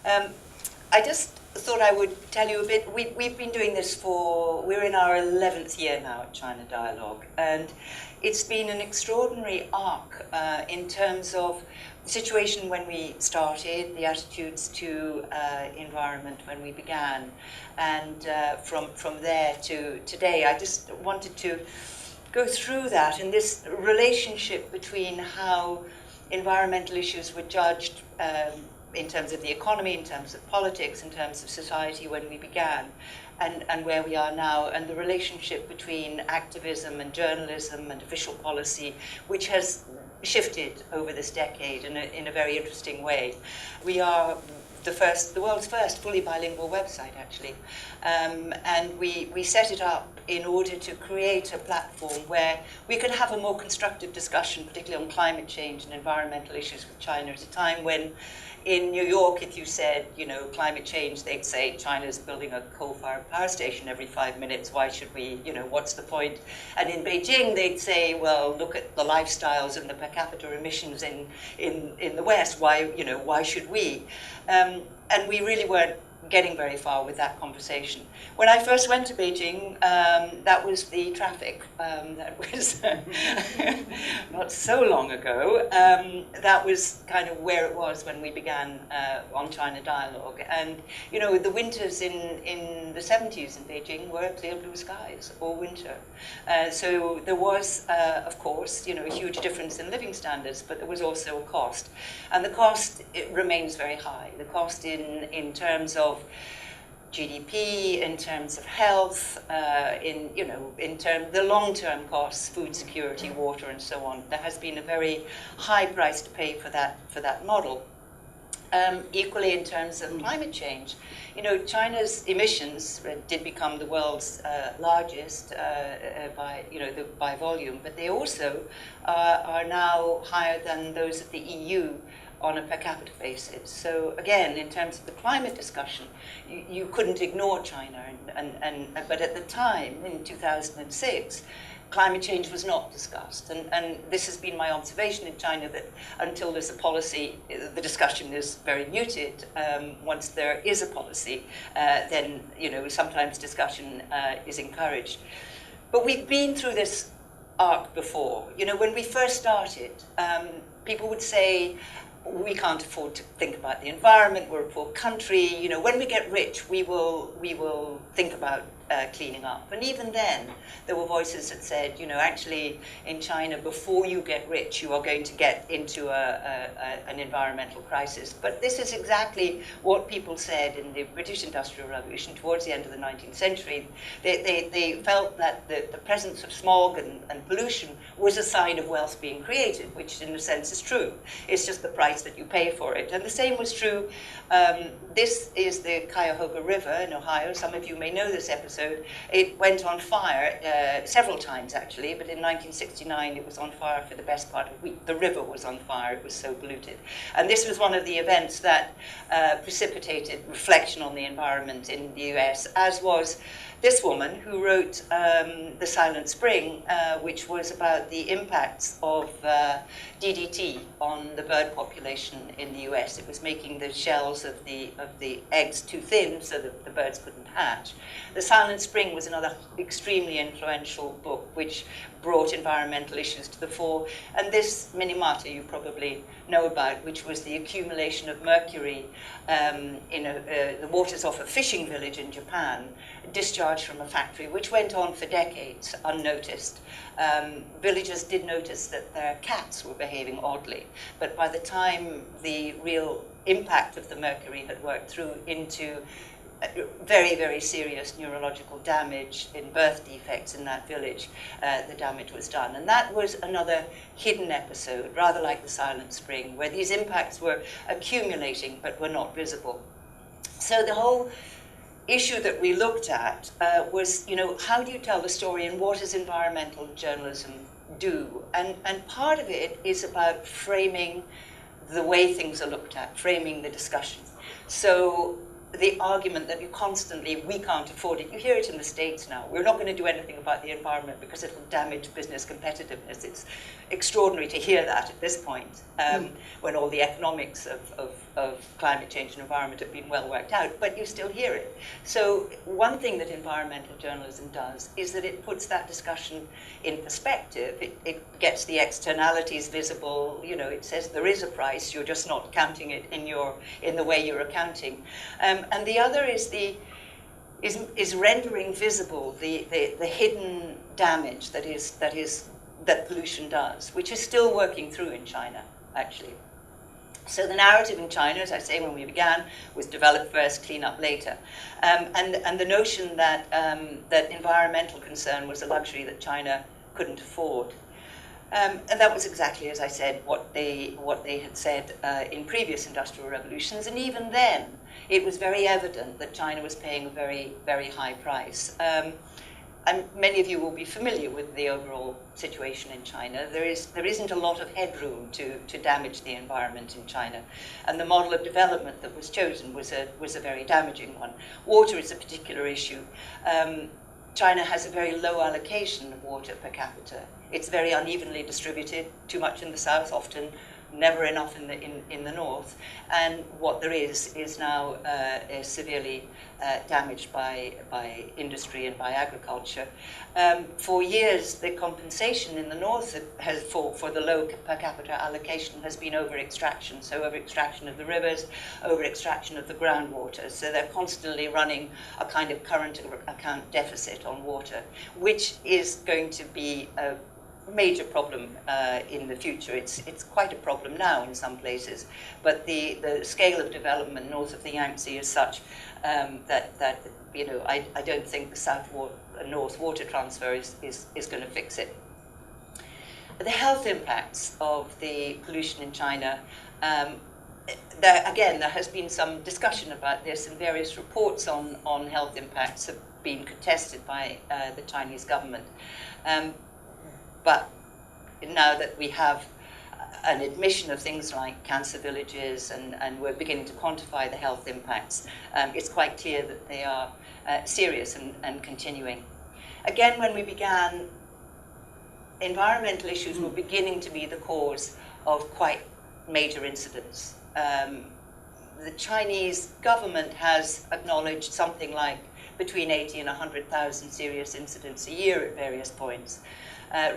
Um, I just thought I would tell you a bit. We've been doing this we're in our 11th year now at China Dialogue, and it's been an extraordinary arc in terms of the situation when we started, the attitudes to environment when we began, and from there to today. I just wanted to go through that and this relationship between how environmental issues were judged in terms of the economy, in terms of politics, in terms of society when we began, and where we are now, and the relationship between activism and journalism and official policy, which has shifted over this decade in a very interesting way. We are the world's first fully bilingual website, actually. And we set it up in order to create a platform where we could have a more constructive discussion, particularly on climate change and environmental issues with China at a time when in New York, if you said, climate change, they'd say China's building a coal-fired power station every 5 minutes. Why should we, what's the point? And in Beijing, they'd say, well, look at the lifestyles and the per capita emissions in the West. Why should we? And we really weren't getting very far with that conversation. When I first went to Beijing, that was the traffic. That was not so long ago. That was kind of where it was when we began on China Dialogue. And, the winters in the 70s in Beijing were clear blue skies all winter. So there was, of course, a huge difference in living standards, but there was also a cost. And the cost, it remains very high. The cost in terms of GDP, in terms of health, in terms the long-term costs, food security, water, and so on. There has been a very high price to pay for that model. Equally, in terms of climate change, China's emissions did become the world's largest by volume, but they also are now higher than those of the EU on a per capita basis. So again, in terms of the climate discussion, you couldn't ignore China. But at the time, in 2006, climate change was not discussed. And this has been my observation in China, that until there's a policy, the discussion is very muted. Once there is a policy, then sometimes discussion is encouraged. But we've been through this arc before. When we first started, people would say, we can't afford to think about the environment, we're a poor country, when we get rich, we will think about cleaning up. And even then, there were voices that said, actually, in China, before you get rich, you are going to get into an environmental crisis. But this is exactly what people said in the British Industrial Revolution towards the end of the 19th century. They felt that the presence of smog and pollution was a sign of wealth being created, which in a sense is true. It's just the price that you pay for it. And the same was true. This is the Cuyahoga River in Ohio. Some of you may know this episode. It went on fire several times, actually, but in 1969 it was on fire for the best part of a week. The river was on fire, it was so polluted. And this was one of the events that precipitated reflection on the environment in the US, as was this woman who wrote The Silent Spring, which was about the impacts of DDT on the bird population in the US. It was making the shells of the eggs too thin so that the birds couldn't hatch. The Silent Spring was another extremely influential book which brought environmental issues to the fore. And this Minamata you probably know about, which was the accumulation of mercury in the waters off a fishing village in Japan, discharged from a factory, which went on for decades unnoticed. Villagers did notice that their cats were behaving oddly, but by the time the real impact of the mercury had worked through into very, very serious neurological damage in birth defects in that village, the damage was done. And that was another hidden episode, rather like the Silent Spring, where these impacts were accumulating but were not visible. So the whole issue that we looked at was, how do you tell the story and what does environmental journalism do? And part of it is about framing the way things are looked at, framing the discussion. So the argument that we can't afford it. You hear it in the States now. We're not going to do anything about the environment because it'll damage business competitiveness. It's extraordinary to hear that at this point, when all the economics of climate change and environment have been well worked out, but you still hear it. So one thing that environmental journalism does is that it puts that discussion in perspective. It gets the externalities visible. You know, it says there is a price, you're just not counting it in the way you're accounting. And the other is rendering visible the hidden damage that pollution does, which is still working through in China, actually. So the narrative in China, as I say, when we began, was develop first, clean up later. And the notion that environmental concern was a luxury that China couldn't afford. And that was exactly, as I said, what they had said in previous industrial revolutions. And even then, it was very evident that China was paying a very, very high price. And many of you will be familiar with the overall situation in China. There isn't a lot of headroom to damage the environment in China. And the model of development that was chosen was a very damaging one. Water is a particular issue. China has a very low allocation of water per capita. It's very unevenly distributed, too much in the south, often never enough in the north. And what there is now severely damaged by industry and by agriculture. For years, the compensation in the north for the low per capita allocation has been over-extraction. So over-extraction of the rivers, over-extraction of the groundwater. So they're constantly running a kind of current account deficit on water, which is going to be a major problem in the future. It's quite a problem now in some places, but the scale of development north of the Yangtze is such that you know, I don't think the north water transfer is going to fix it. The health impacts of the pollution in China, there has been some discussion about this, and various reports on health impacts have been contested by the Chinese government. But now that we have an admission of things like cancer villages and we're beginning to quantify the health impacts, it's quite clear that they are serious and continuing. Again, when we began, environmental issues were beginning to be the cause of quite major incidents. The Chinese government has acknowledged something like between 80 and 100,000 serious incidents a year at various points.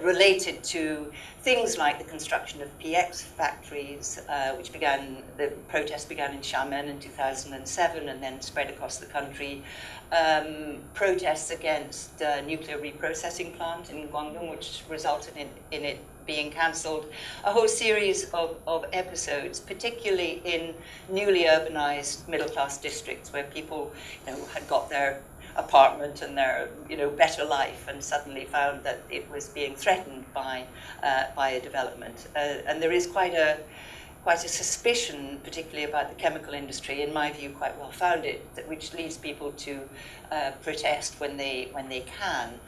Related to things like the construction of PX factories, the protests began in Xiamen in 2007 and then spread across the country. Protests against nuclear reprocessing plant in Guangdong, which resulted in it being cancelled. A whole series of episodes, particularly in newly urbanized middle-class districts where people, you know, had got their apartment and their, you know, better life, and suddenly found that it was being threatened by a development. And there is quite a suspicion, particularly about the chemical industry, in my view, quite well founded, which leads people to protest when they can.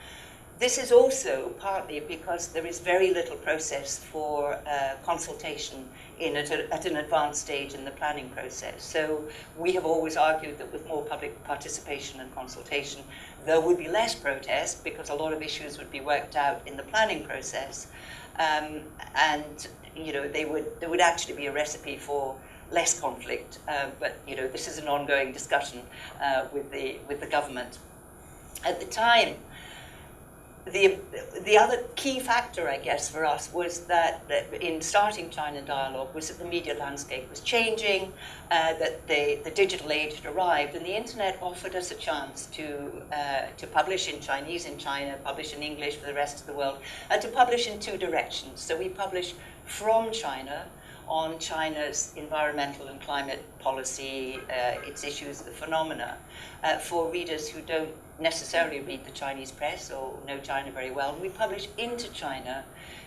This is also partly because there is very little process for consultation at an advanced stage in the planning process. So we have always argued that with more public participation and consultation, there would be less protest because a lot of issues would be worked out in the planning process, and you know, there would actually be a recipe for less conflict. But you know, this is an ongoing discussion with the government. At the time, the other key factor, I guess, for us was that in starting China Dialogue was that the media landscape was changing, that the digital age had arrived, and the internet offered us a chance to publish in Chinese in China, publish in English for the rest of the world, and to publish in two directions. So we publish from China on China's environmental and climate policy, its issues, the phenomena, for readers who don't necessarily read the Chinese press or know China very well. And we publish into China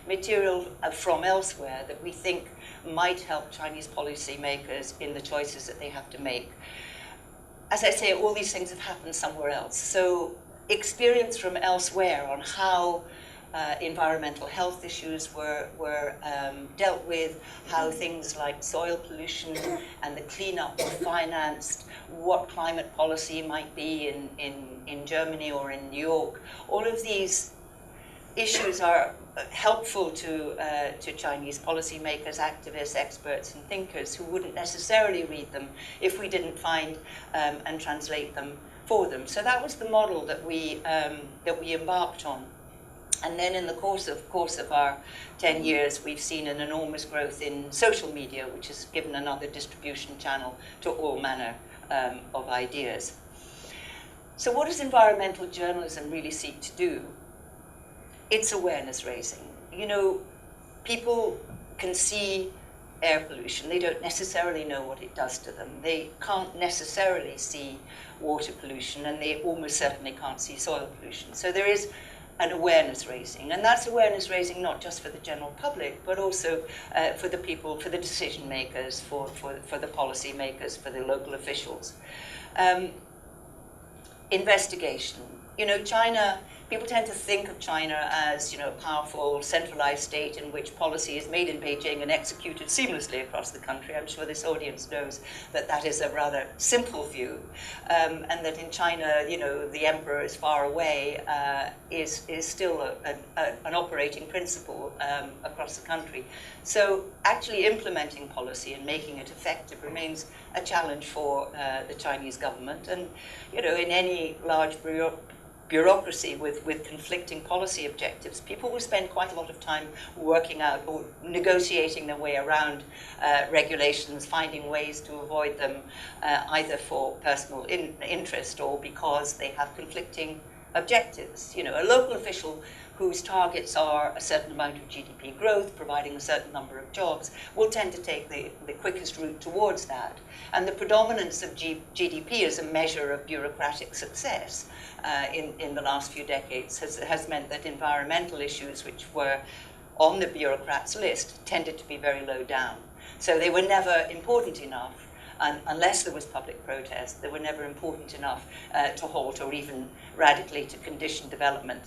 material from elsewhere that we think might help Chinese policymakers in the choices that they have to make. As I say, all these things have happened somewhere else. So experience from elsewhere on how environmental health issues were dealt with, how things like soil pollution and the cleanup were financed, what climate policy might be in Germany or in New York. All of these issues are helpful to Chinese policymakers, activists, experts, and thinkers who wouldn't necessarily read them if we didn't find and translate them for them. So that was the model that we embarked on. And then in the course of our 10 years, we've seen an enormous growth in social media, which has given another distribution channel to all manner of ideas. So what does environmental journalism really seek to do? It's awareness raising. You know, people can see air pollution. They don't necessarily know what it does to them. They can't necessarily see water pollution, and they almost certainly can't see soil pollution. So there is an awareness raising, and that's awareness raising not just for the general public, but also for the people, for the decision makers, for the policy makers, for the local officials. Investigation. You know, China, people tend to think of China as, you know, a powerful, centralized state in which policy is made in Beijing and executed seamlessly across the country. I'm sure this audience knows that that is a rather simple view, and that in China, you know, the emperor is far away is still an operating principle across the country. So actually implementing policy and making it effective remains a challenge for the Chinese government. And, you know, in any large bureaucracy with conflicting policy objectives, people will spend quite a lot of time working out or negotiating their way around regulations, finding ways to avoid them, either for personal interest or because they have conflicting objectives. You know, a local official whose targets are a certain amount of GDP growth, providing a certain number of jobs, will tend to take the quickest route towards that. And the predominance of GDP as a measure of bureaucratic success in the last few decades has meant that environmental issues, which were on the bureaucrats' list, tended to be very low down. So they were never important enough, unless there was public protest. They were never important enough to halt or even radically to condition development.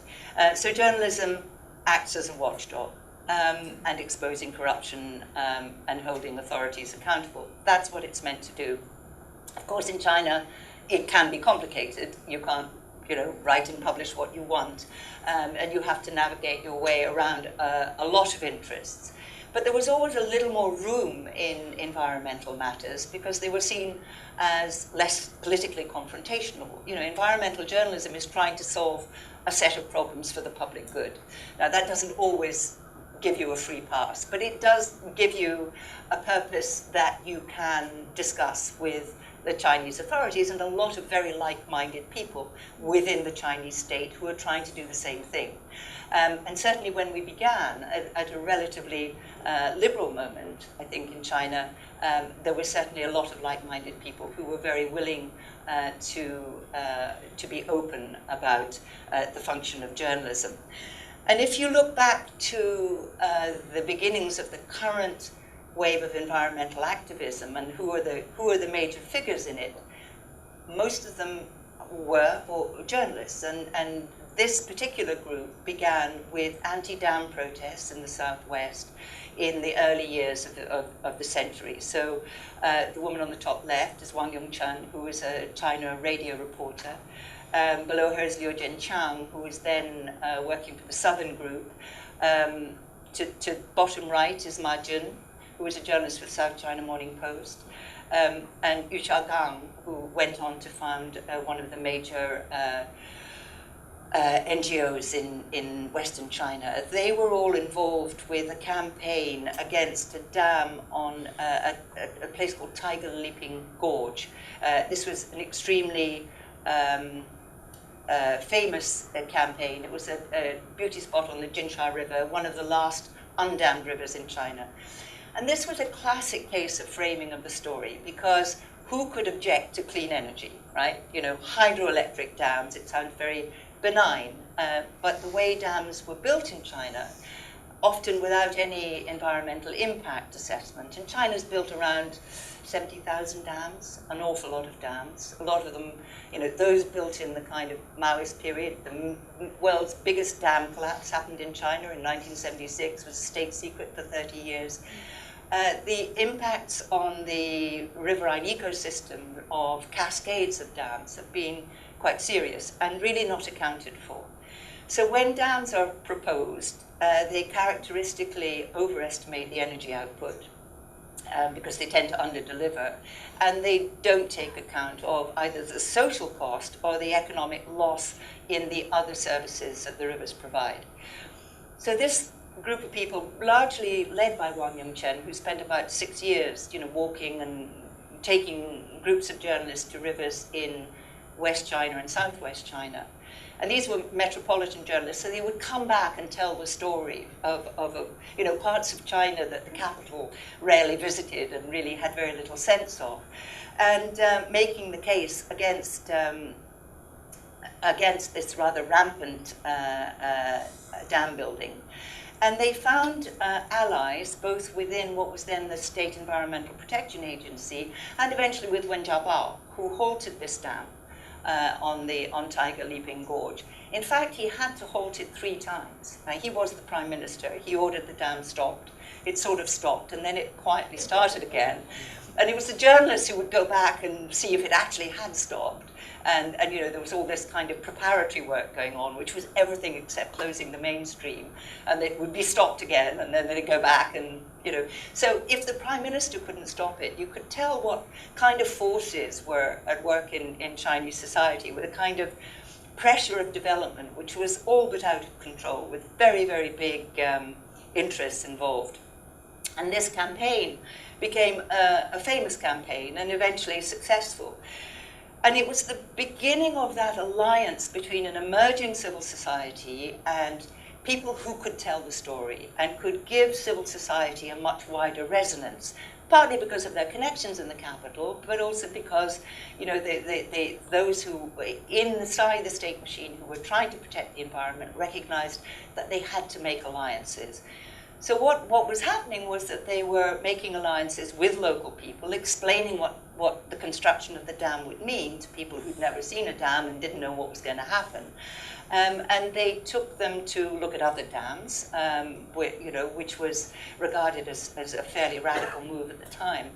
So journalism acts as a watchdog and exposing corruption and holding authorities accountable. That's what it's meant to do. Of course, in China, it can be complicated. You can't, you know, write and publish what you want, and you have to navigate your way around a lot of interests. But there was always a little more room in environmental matters because they were seen as less politically confrontational. You know, environmental journalism is trying to solve a set of problems for the public good. Now, that doesn't always give you a free pass, but it does give you a purpose that you can discuss with the Chinese authorities and a lot of very like-minded people within the Chinese state who are trying to do the same thing. And certainly when we began at a relatively liberal moment, I think, in China, there was certainly a lot of like-minded people who were very willing to be open about the function of journalism. And if you look back to the beginnings of the current wave of environmental activism and who are the major figures in it, most of them were journalists, and this particular group began with anti-dam protests in the southwest in the early years of the century. So the woman on the top left is Wang Yongchen, who was a China radio reporter. Below her is Liu Jianqiang, who was then working for the Southern Group. To bottom right is Ma Jun, who was a journalist for the South China Morning Post, and Yu Xiaogang, who went on to found one of the major NGOs in Western China. They were all involved with a campaign against a dam on a place called Tiger Leaping Gorge. This was an extremely famous campaign. It was a beauty spot on the Jinsha River, one of the last undammed rivers in China. And this was a classic case of framing of the story, because who could object to clean energy, right? You know, hydroelectric dams, it sounds very benign, but the way dams were built in China, often without any environmental impact assessment. And China's built around 70,000 dams, an awful lot of dams. A lot of them, those built in the kind of Maoist period. The world's biggest dam collapse happened in China in 1976, was a state secret for 30 years. The impacts on the riverine ecosystem of cascades of dams have been quite serious and really not accounted for. So when dams are proposed, they characteristically overestimate the energy output because they tend to underdeliver, and they don't take account of either the social cost or the economic loss in the other services that the rivers provide. So this group of people, largely led by Wang Yongchen, who spent about 6 years, walking and taking groups of journalists to rivers in West China and Southwest China. And these were metropolitan journalists, so they would come back and tell the story of parts of China that the capital rarely visited and really had very little sense of, and making the case against this rather rampant dam building. And they found allies both within what was then the State Environmental Protection Agency and eventually with Wen Jiabao, who halted this dam on Tiger Leaping Gorge. In fact, he had to halt it 3 times. He was the prime minister. He ordered the dam stopped. It sort of stopped, and then it quietly started again. And it was the journalists who would go back and see if it actually had stopped. And there was all this kind of preparatory work going on, which was everything except closing the mainstream. And it would be stopped again, and then they'd go back and, So if the prime minister couldn't stop it, you could tell what kind of forces were at work in Chinese society, with a kind of pressure of development, which was all but out of control, with very, very big interests involved. And this campaign became a famous campaign and eventually successful. And it was the beginning of that alliance between an emerging civil society and people who could tell the story and could give civil society a much wider resonance, partly because of their connections in the capital, but also because those who were inside the state machine who were trying to protect the environment recognized that they had to make alliances. So what was happening was that they were making alliances with local people, explaining what the construction of the dam would mean to people who'd never seen a dam and didn't know what was going to happen. And they took them to look at other dams, which was regarded as a fairly radical move at the time.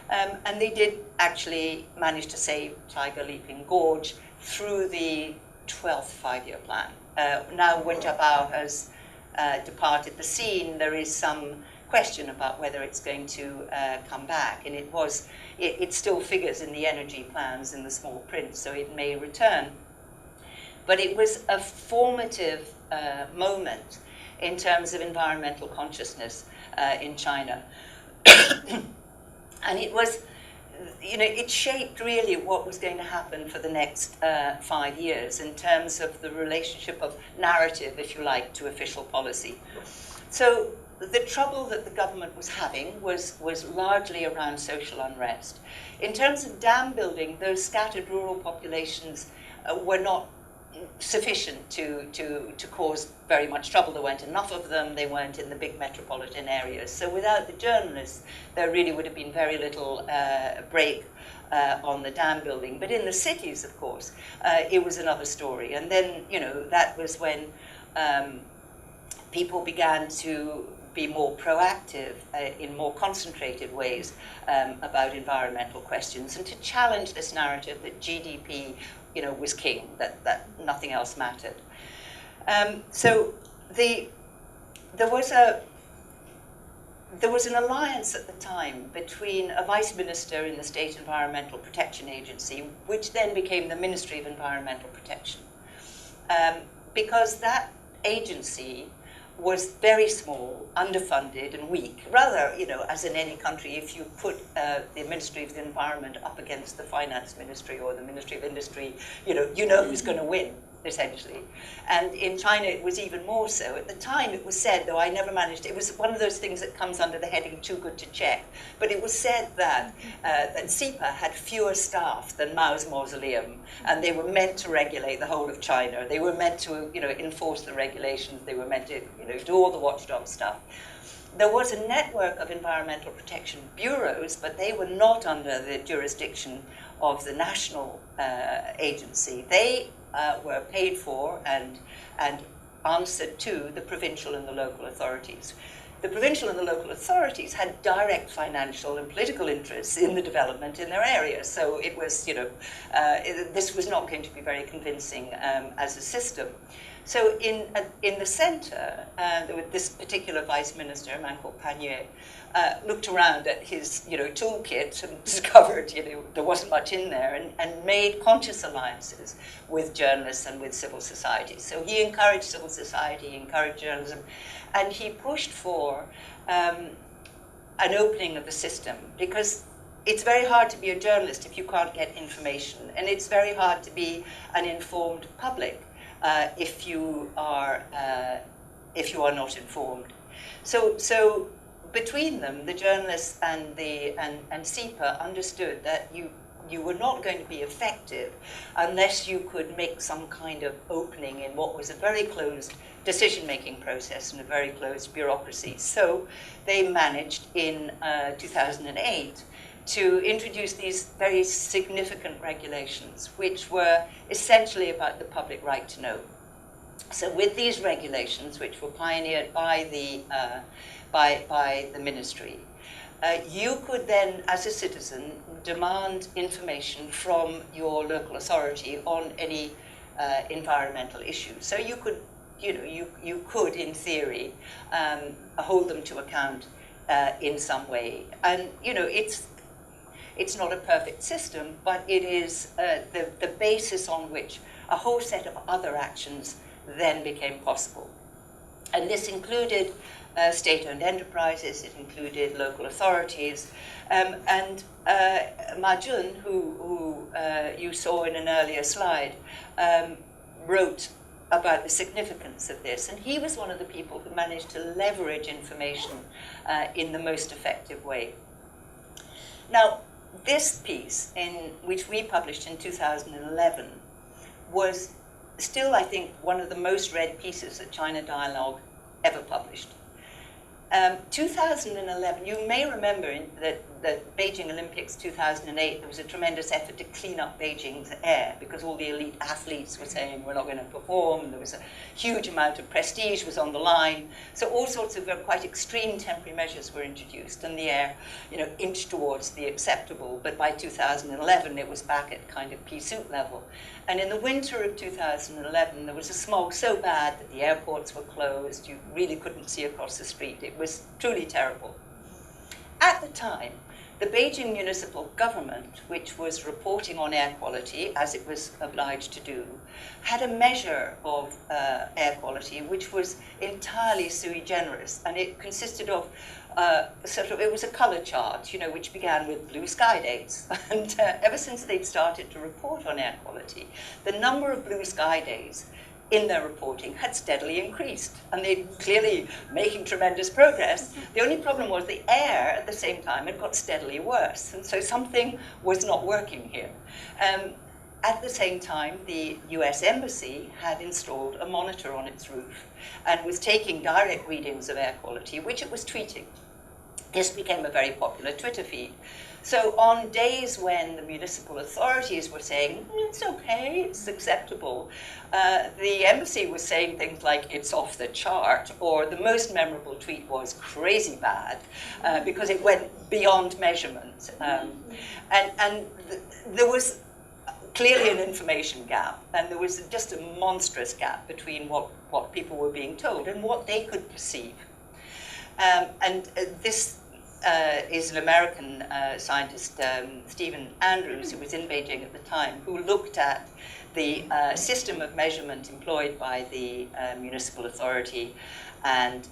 And they did actually manage to save Tiger Leaping Gorge through the 12th five-year plan. Now, when Jiabao has departed the scene, there is some question about whether it's going to come back, and it still figures in the energy plans in the small print, so it may return. But it was a formative moment in terms of environmental consciousness in China. And it was, it shaped really what was going to happen for the next 5 years in terms of the relationship of narrative, if you like, to official policy. So the trouble that the government was having was largely around social unrest. In terms of dam building, those scattered rural populations were not sufficient to cause very much trouble. There weren't enough of them. They weren't in the big metropolitan areas. So without the journalists, there really would have been very little break on the dam building. But in the cities, of course, it was another story. And then, that was when people began to be more proactive in more concentrated ways about environmental questions and to challenge this narrative that GDP was king, that nothing else mattered. So there was an alliance at the time between a vice minister in the State Environmental Protection Agency, which then became the Ministry of Environmental Protection, because that agency was very small, underfunded, and weak. Rather, as in any country, if you put the Ministry of the Environment up against the Finance Ministry or the Ministry of Industry, you know who's going to win, essentially. And in China, it was even more so. At the time, it was said, though I never managed, it was one of those things that comes under the heading too good to check, but it was said that CEPA had fewer staff than Mao's mausoleum, and they were meant to regulate the whole of China. They were meant to, enforce the regulations. They were meant to, do all the watchdog stuff. there was a network of environmental protection bureaus, but they were not under the jurisdiction of the national agency. They were paid for and answered to the provincial and the local authorities. The provincial and the local authorities had direct financial and political interests in the development in their areas. So it was, this was not going to be very convincing as a system. So in the centre, this particular vice minister, a man called Panier, looked around at his toolkit and discovered there wasn't much in there, and made conscious alliances with journalists and with civil society. So he encouraged civil society, he encouraged journalism, and he pushed for an opening of the system, because it's very hard to be a journalist if you can't get information, and it's very hard to be an informed public if you are not informed. So between them, the journalists and SEPA understood that you were not going to be effective unless you could make some kind of opening in what was a very closed decision-making process and a very closed bureaucracy. So they managed in 2008 to introduce these very significant regulations, which were essentially about the public right to know. So with these regulations, which were pioneered by the ministry, you could then, as a citizen, demand information from your local authority on any environmental issues. So you could, you could, in theory, hold them to account in some way. And it's not a perfect system, but it is the basis on which a whole set of other actions then became possible. And this included state-owned enterprises, it included local authorities, and Majun, who you saw in an earlier slide, wrote about the significance of this, and he was one of the people who managed to leverage information in the most effective way. Now, this piece, which we published in 2011, was still, I think, one of the most read pieces that China Dialogue ever published. 2011, you may remember that the Beijing Olympics 2008, there was a tremendous effort to clean up Beijing's air because all the elite athletes were saying we're not going to perform. There was a huge amount of prestige was on the line. So all sorts of quite extreme temporary measures were introduced, and the air, inched towards the acceptable. But by 2011, it was back at kind of pea soup level. And in the winter of 2011, there was a smog so bad that the airports were closed. You really couldn't see across the street. It was truly terrible. At the time, the Beijing municipal government, which was reporting on air quality, as it was obliged to do, had a measure of air quality which was entirely sui generis, and it consisted of it was a color chart, which began with blue sky days. And ever since they'd started to report on air quality, the number of blue sky days in their reporting had steadily increased, and they're clearly making tremendous progress. The only problem was the air at the same time had got steadily worse, and so something was not working here. At the same time, the US Embassy had installed a monitor on its roof and was taking direct readings of air quality, which it was tweeting. This became a very popular Twitter feed. So on days when the municipal authorities were saying, it's okay, it's acceptable, the embassy was saying things like, it's off the chart, or the most memorable tweet was crazy bad, because it went beyond measurement. And there was clearly an information gap, and there was just a monstrous gap between what people were being told and what they could perceive. This is an American scientist, Stephen Andrews, who was in Beijing at the time, who looked at the system of measurement employed by the municipal authority and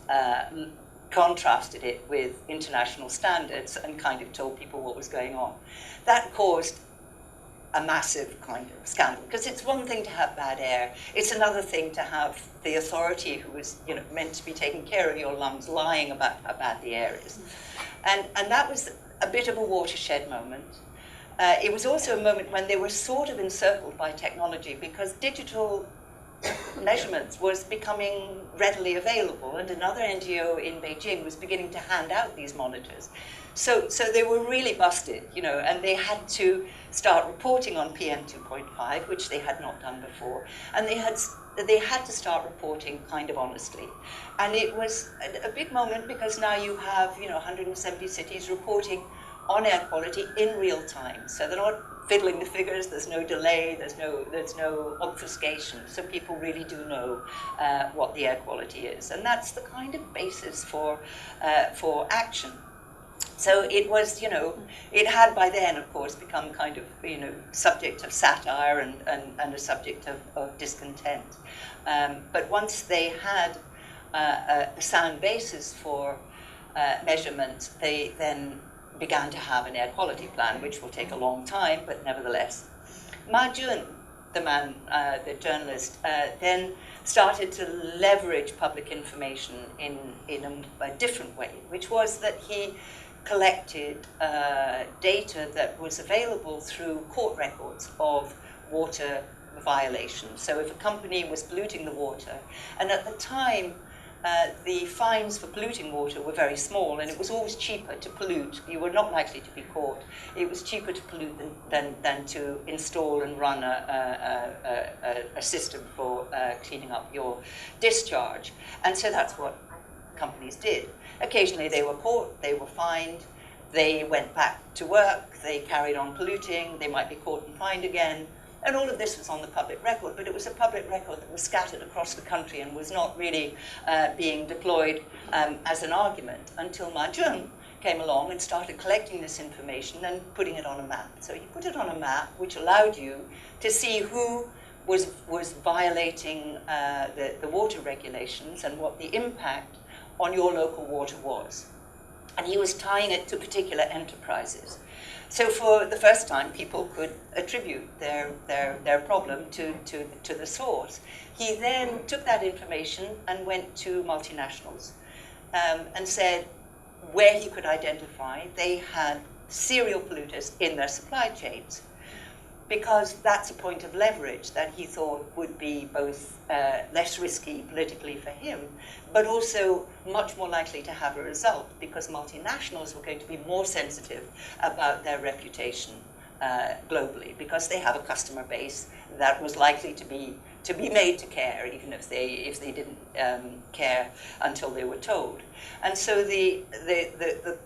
contrasted it with international standards and kind of told people what was going on. That caused a massive kind of scandal, because it's one thing to have bad air, it's another thing to have the authority who is meant to be taking care of your lungs lying about how bad the air is. And that was a bit of a watershed moment. It was also a moment when they were sort of encircled by technology, because digital measurements was becoming readily available, and another NGO in Beijing was beginning to hand out these monitors. So they were really busted, you know, and they had to start reporting on PM 2.5, which they had not done before, and they had to start reporting kind of honestly. And it was a big moment because now you have, you know, 170 cities reporting on air quality in real time. So they're not fiddling the figures, there's no delay, there's no obfuscation. So people really do know what the air quality is. And that's the kind of basis for action. So it was, you know, it had by then, of course, become kind of, you know, subject of satire and a subject of discontent. But once they had a sound basis for measurement, they then began to have an air quality plan, which will take a long time, but nevertheless. Ma Jun, the journalist, then started to leverage public information in a different way, which was that he collected data that was available through court records of water violations. So if a company was polluting the water, and at the time, the fines for polluting water were very small, and it was always cheaper to pollute. You were not likely to be caught. It was cheaper to pollute than to install and run a system for cleaning up your discharge. And so that's what companies did. Occasionally they were caught, they were fined, they went back to work, they carried on polluting, they might be caught and fined again. And all of this was on the public record, but it was a public record that was scattered across the country and was not really being deployed as an argument until Ma Jun came along and started collecting this information and putting it on a map. So he put it on a map which allowed you to see who was violating the water regulations and what the impact on your local water was. And he was tying it to particular enterprises. So for the first time, people could attribute their problem to the source. He then took that information and went to multinationals and said where he could identify they had serial polluters in their supply chains, because that's a point of leverage that he thought would be both less risky politically for him, but also much more likely to have a result, because multinationals were going to be more sensitive about their reputation globally, because they have a customer base that was likely to be made to care, even if they didn't care until they were told. And so the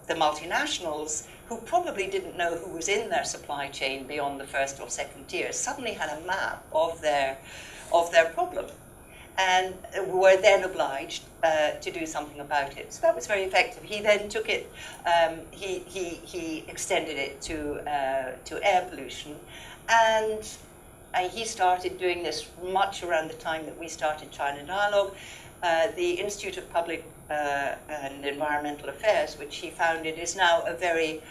multinationals, who probably didn't know who was in their supply chain beyond the first or second tier, suddenly had a map of their problem, and were then obliged to do something about it. So that was very effective. He then took it, he extended it to air pollution, and he started doing this much around the time that we started China Dialogue. The Institute of Public and Environmental Affairs, which he founded, is now a very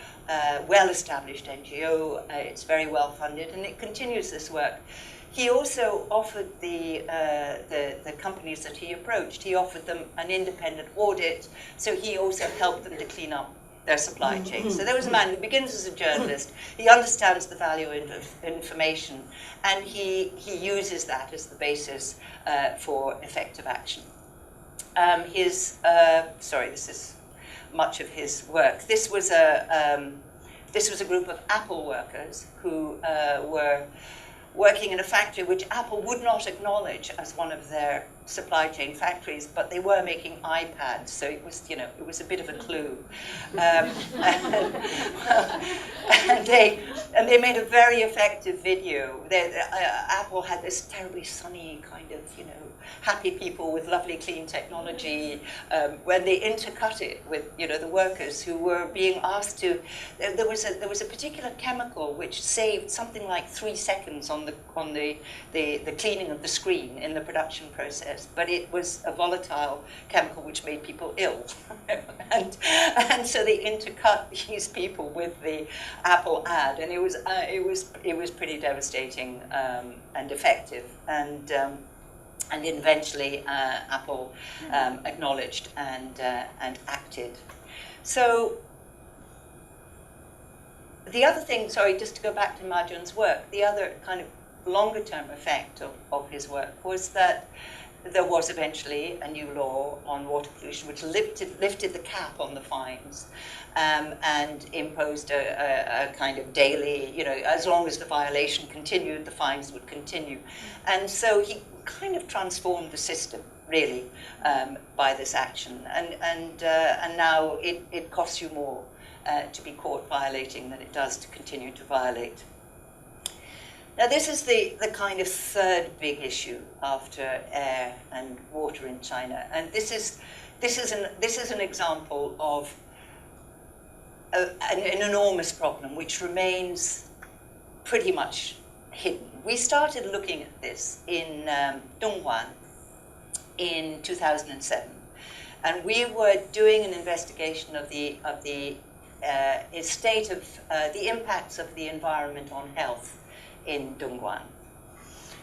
well-established NGO. It's very well funded, and it continues this work. He also offered the companies that he approached, he offered them an independent audit, so he also helped them to clean up their supply chain. So there was a man who begins as a journalist, he understands the value of information, and he uses that as the basis for effective action. This is much of his work. This was a group of Apple workers who were working in a factory which Apple would not acknowledge as one of their supply chain factories, but they were making iPads, so it was, you know, it was a bit of a clue. And they made a very effective video. Apple had this terribly sunny kind of, you know, happy people with lovely clean technology, when they intercut it with, you know, the workers who were being asked to. There was a particular chemical which saved something like 3 seconds on the cleaning of the screen in the production process, but it was a volatile chemical which made people ill, and so they intercut these people with the Apple ad, and it was pretty devastating and effective, and eventually Apple acknowledged and acted. So the other thing, sorry, just to go back to Ma Jun's work, the other kind of longer term effect of his work was that there was eventually a new law on water pollution which lifted the cap on the fines, and imposed a kind of daily, as long as the violation continued, the fines would continue. And so he kind of transformed the system, really, by this action. And now it costs you more to be caught violating than it does to continue to violate. Now, this is the kind of third big issue after air and water in China, and this is an example of an enormous problem which remains pretty much hidden. We started looking at this in Dongguan in 2007, and we were doing an investigation of the state of the impacts of the environment on health in Dongguan.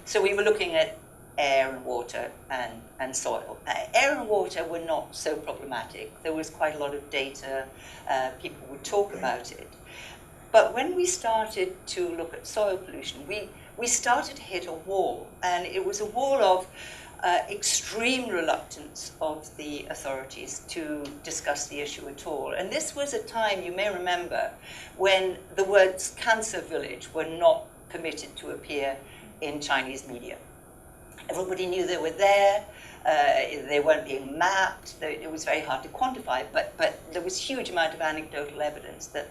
So we were looking at air and water and soil. Air and water were not so problematic. There was quite a lot of data. People would talk about it. But when we started to look at soil pollution, we started to hit a wall. And it was a wall of extreme reluctance of the authorities to discuss the issue at all. And this was a time, you may remember, when the words cancer village were not permitted to appear in Chinese media. Everybody knew they were there. They weren't being mapped. It was very hard to quantify, but there was huge amount of anecdotal evidence that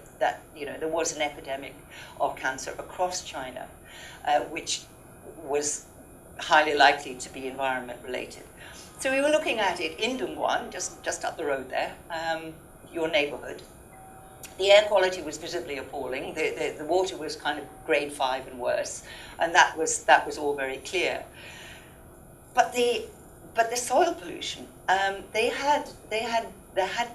there was an epidemic of cancer across China, which was highly likely to be environment related. So we were looking at it in Dongguan, just up the road there, your neighborhood. The air quality was visibly appalling. The water was kind of grade 5 and worse, and that was all very clear. But the soil pollution, there had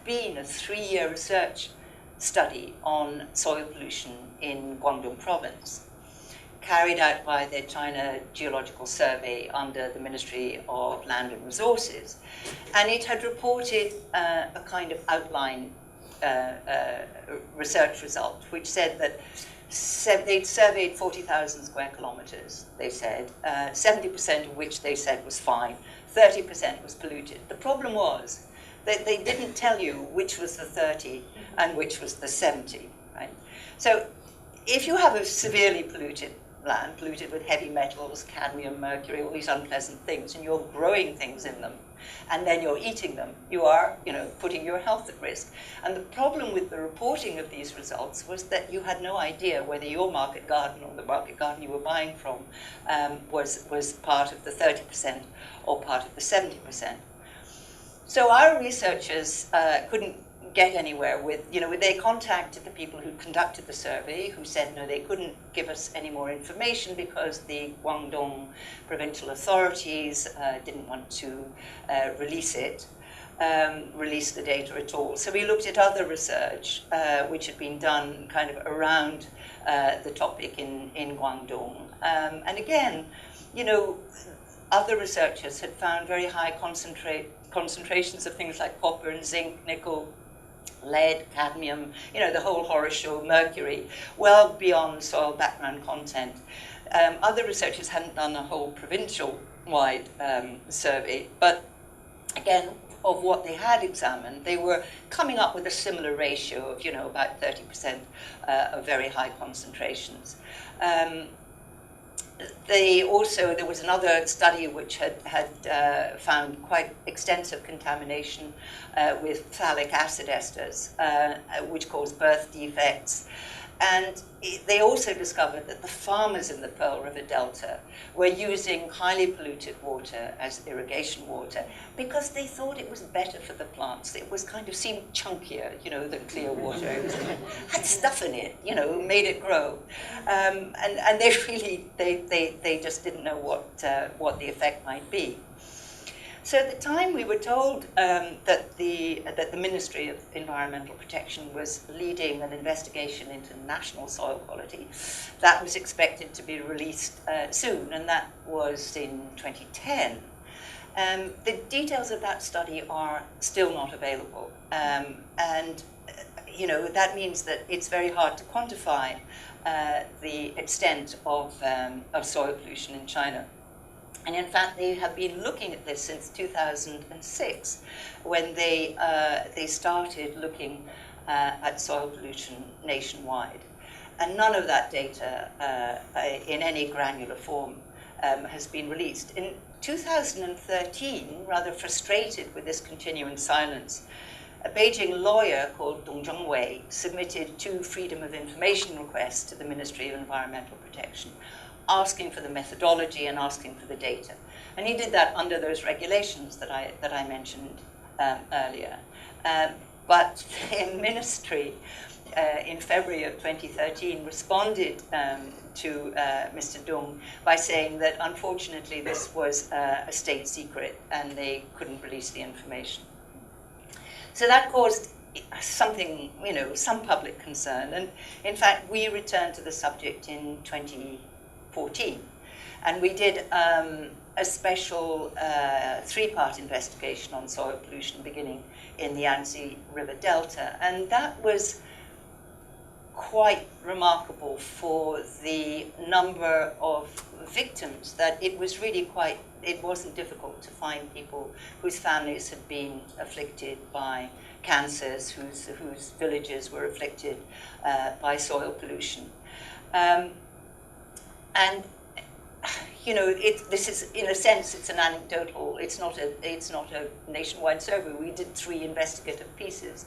been a 3-year research study on soil pollution in Guangdong province, carried out by the China Geological Survey under the Ministry of Land and Resources, and it had reported a kind of outline research result, which said that they'd surveyed 40,000 square kilometers, they said, 70% of which they said was fine, 30% was polluted. The problem was that they didn't tell you which was the 30 and which was the 70, right? So if you have a severely polluted land, polluted with heavy metals, cadmium, mercury, all these unpleasant things, and you're growing things in them, and then you're eating them, you are, putting your health at risk. And the problem with the reporting of these results was that you had no idea whether your market garden or the market garden you were buying from was part of the 30% or part of the 70%. So our researchers couldn't get anywhere with, they contacted the people who conducted the survey, who said no, they couldn't give us any more information because the Guangdong provincial authorities didn't want to release the data at all. So we looked at other research which had been done kind of around the topic in Guangdong. And again, other researchers had found very high concentrations of things like copper and zinc, nickel, lead, cadmium, the whole horror show, mercury, well beyond soil background content. Other researchers hadn't done a whole provincial-wide survey, but again, of what they had examined, they were coming up with a similar ratio of, about 30% of very high concentrations. There was another study which had found quite extensive contamination with phthalic acid esters, which caused birth defects. And they also discovered that the farmers in the Pearl River Delta were using highly polluted water as irrigation water because they thought it was better for the plants. It was kind of seemed chunkier, than clear water. It had stuff in it, made it grow. And they really, they just didn't know what the effect might be. So at the time we were told that the Ministry of Environmental Protection was leading an investigation into national soil quality. That was expected to be released soon, and that was in 2010. The details of that study are still not available, and that means that it's very hard to quantify the extent of soil pollution in China. And in fact, they have been looking at this since 2006, when they started looking at soil pollution nationwide. And none of that data in any granular form has been released. In 2013, rather frustrated with this continuing silence, a Beijing lawyer called Dong Zhongwei submitted 2 Freedom of Information requests to the Ministry of Environmental Protection, asking for the methodology and asking for the data. And he did that under those regulations that I mentioned earlier. But the ministry, in February of 2013, responded to Mr. Dong by saying that unfortunately this was a state secret and they couldn't release the information. So that caused something, some public concern. And in fact, we returned to the subject in 2014. And we did a special 3-part investigation on soil pollution beginning in the Yangtze River Delta. And that was quite remarkable for the number of victims, that it was really it wasn't difficult to find people whose families had been afflicted by cancers, whose villages were afflicted by soil pollution. And this is, in a sense, it's an anecdotal. It's not a nationwide survey. We did 3 investigative pieces,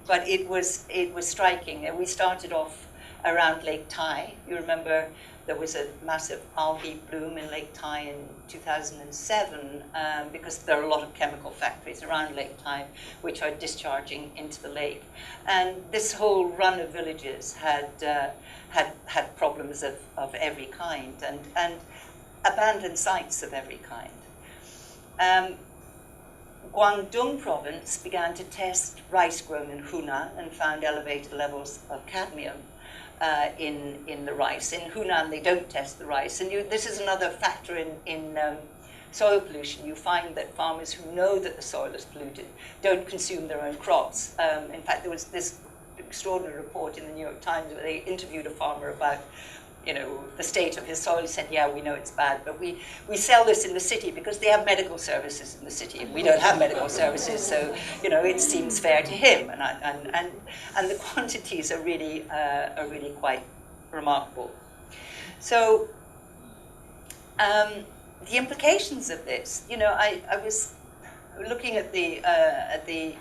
but it was striking. And we started off around Lake Tai. You remember there was a massive algae bloom in Lake Tai in 2007 because there are a lot of chemical factories around Lake Tai which are discharging into the lake, and this whole run of villages had problems of every kind and abandoned sites of every kind. Guangdong province began to test rice grown in Hunan and found elevated levels of cadmium in the rice. In Hunan, they don't test the rice. And this is another factor in soil pollution. You find that farmers who know that the soil is polluted don't consume their own crops. In fact, there was this extraordinary report in the New York Times where they interviewed a farmer about the state of his soil. He said, yeah, we know it's bad, but we sell this in the city because they have medical services in the city, and we don't have medical services, so, it seems fair to him. And the quantities are really quite remarkable. So the implications of this, I was looking at the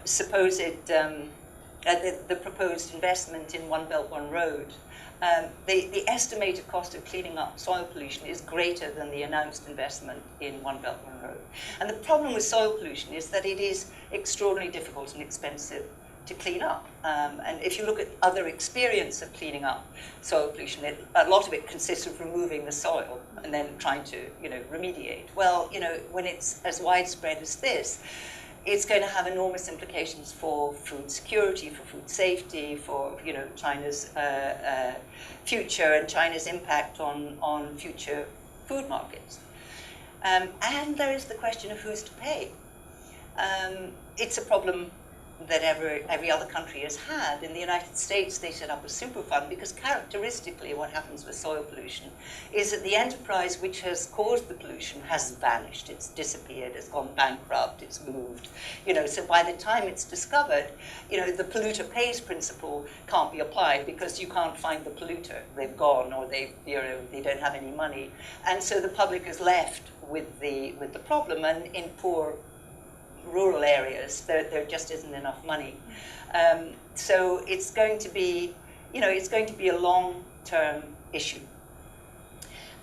supposed, the proposed investment in One Belt, One Road. The estimated cost of cleaning up soil pollution is greater than the announced investment in One Belt, One Road. And the problem with soil pollution is that it is extraordinarily difficult and expensive to clean up. And if you look at other experience of cleaning up soil pollution, a lot of it consists of removing the soil and then trying to, remediate. Well, when it's as widespread as this, it's going to have enormous implications for food security, for food safety, for China's future and China's impact on future food markets. And there is the question of who's to pay. It's a problem that every other country has had. In the United States, they set up a super fund because characteristically what happens with soil pollution is that the enterprise which has caused the pollution has vanished, it's disappeared, it's gone bankrupt, it's moved. So by the time it's discovered, the polluter pays principle can't be applied because you can't find the polluter. They've gone, or they don't have any money. And so the public is left with the problem, and in poor rural areas, there just isn't enough money. So it's going to be, a long-term issue.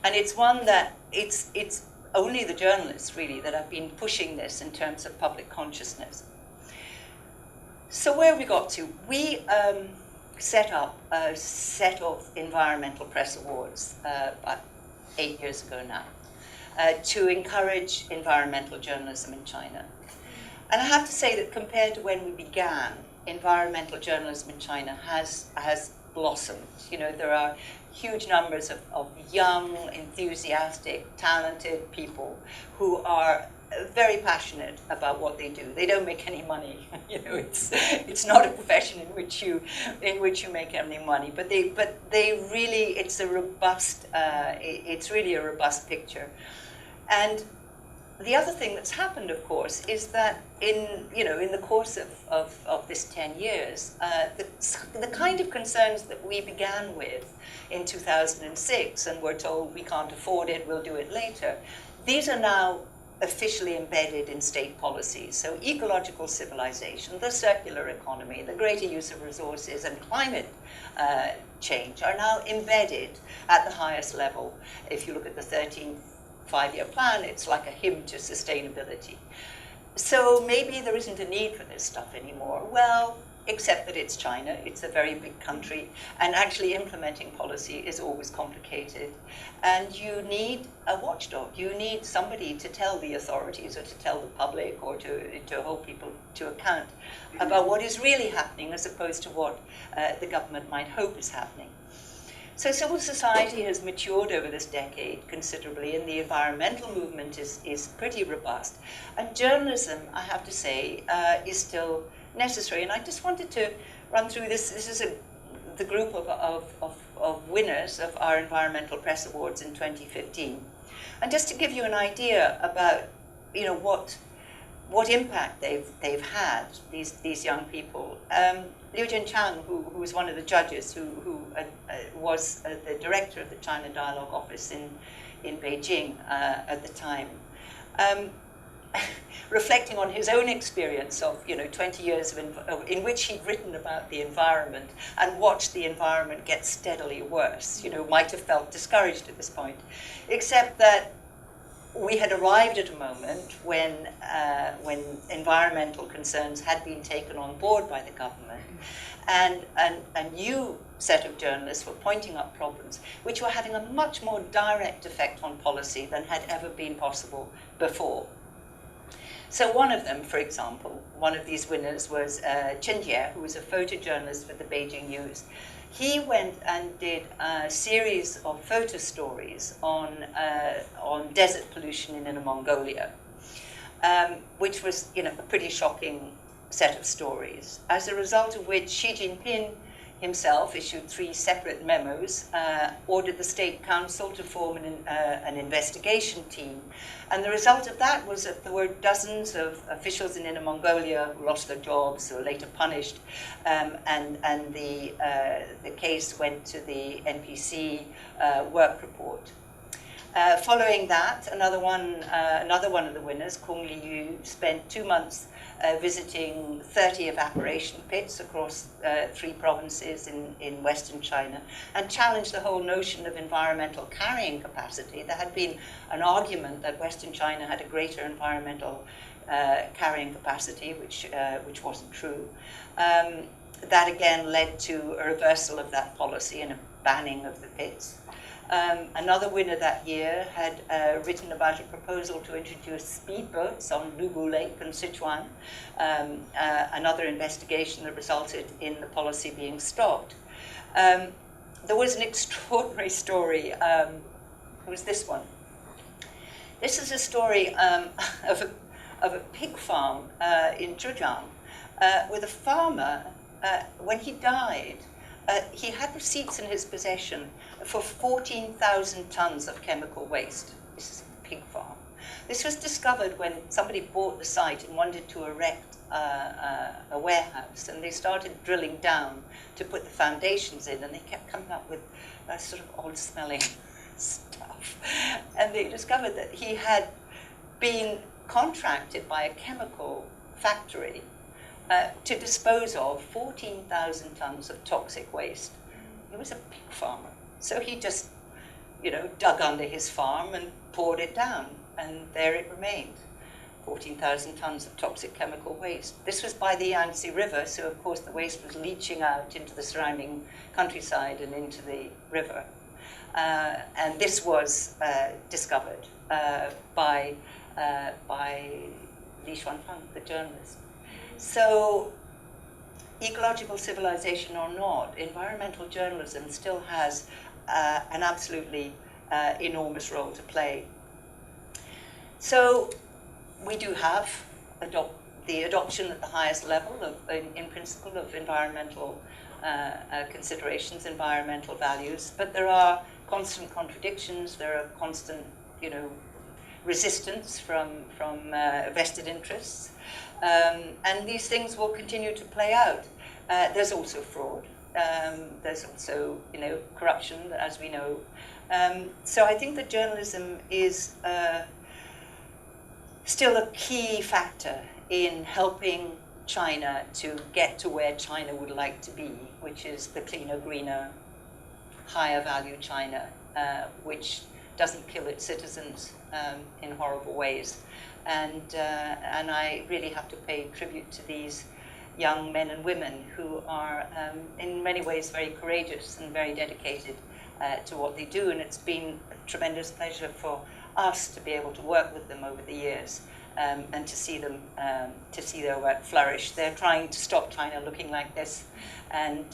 And it's one that it's only the journalists, really, that have been pushing this in terms of public consciousness. So where have we got to? We set up a set of environmental press awards about 8 years ago now to encourage environmental journalism in China. And I have to say that compared to when we began, environmental journalism in China has blossomed. You know, there are huge numbers of young, enthusiastic, talented people who are very passionate about what they do. They don't make any money. You know, it's not a profession in which you make any money. But they really, it's a robust. It's really a robust picture. And the other thing that's happened, of course, is that in the course of this 10 years, the kind of concerns that we began with in 2006 and were told we can't afford it, we'll do it later, these are now officially embedded in state policies. So ecological civilization, the circular economy, the greater use of resources, and climate change are now embedded at the highest level. If you look at the 13th five-year plan, it's like a hymn to sustainability. So maybe there isn't a need for this stuff anymore. Well, except that it's China, it's a very big country, and actually implementing policy is always complicated. And you need a watchdog. You need somebody to tell the authorities or to tell the public or to hold people to account about what is really happening as opposed to what the government might hope is happening. So civil society has matured over this decade considerably, and the environmental movement is pretty robust. And journalism, I have to say, is still necessary. And I just wanted to run through this. This is the group of winners of our Environmental Press Awards in 2015. And just to give you an idea about, you know, what impact they've had, these young people. Liu Jinchang, who was one of the judges, who was the director of the China Dialogue Office in Beijing at the time, reflecting on his own experience of 20 years in which he'd written about the environment and watched the environment get steadily worse, might have felt discouraged at this point, except that we had arrived at a moment when environmental concerns had been taken on board by the government, and a new set of journalists were pointing up problems which were having a much more direct effect on policy than had ever been possible before. So one of them, for example, one of these winners was Chen Jie, who was a photojournalist for the Beijing News. He went and did a series of photo stories on desert pollution in Inner Mongolia, which was a pretty shocking set of stories, as a result of which Xi Jinping himself issued 3 separate memos, ordered the State Council to form an investigation team. And the result of that was that there were dozens of officials in Inner Mongolia who lost their jobs, who were later punished, and the case went to the NPC work report. Following that, another one of the winners, Kong Liu, spent 2 months visiting 30 evaporation pits across 3 provinces in Western China, and challenged the whole notion of environmental carrying capacity. There had been an argument that Western China had a greater environmental carrying capacity, which wasn't true. That again led to a reversal of that policy and a banning of the pits. Another winner that year had written about a proposal to introduce speedboats on Lugu Lake in Sichuan, another investigation that resulted in the policy being stopped. There was an extraordinary story. It was this one. This is a story of a pig farm in Zhejiang, with a farmer, when he died, he had receipts in his possession for 14,000 tons of chemical waste. This is a pig farm. This was discovered when somebody bought the site and wanted to erect a warehouse, and they started drilling down to put the foundations in, and they kept coming up with sort of odd-smelling stuff. And they discovered that he had been contracted by a chemical factory to dispose of 14,000 tons of toxic waste. He was a pig farmer. So he just, dug under his farm and poured it down, and there it remained, 14,000 tons of toxic chemical waste. This was by the Yangtze River, so of course the waste was leaching out into the surrounding countryside and into the river. And this was discovered by Li Xuanfang, the journalist. So ecological civilization or not, environmental journalism still has an absolutely enormous role to play. So we do have the adoption at the highest level in principle of environmental considerations, environmental values, but there are constant contradictions, there are constant, resistance from vested interests, and these things will continue to play out. There's also fraud. There's also, corruption, as we know. So I think that journalism is still a key factor in helping China to get to where China would like to be, which is the cleaner, greener, higher value China, which doesn't kill its citizens in horrible ways. And I really have to pay tribute to these young men and women who are in many ways very courageous and very dedicated to what they do. And it's been a tremendous pleasure for us to be able to work with them over the years and to see them, to see their work flourish. They're trying to stop China looking like this, and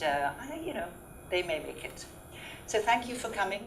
they may make it. So thank you for coming.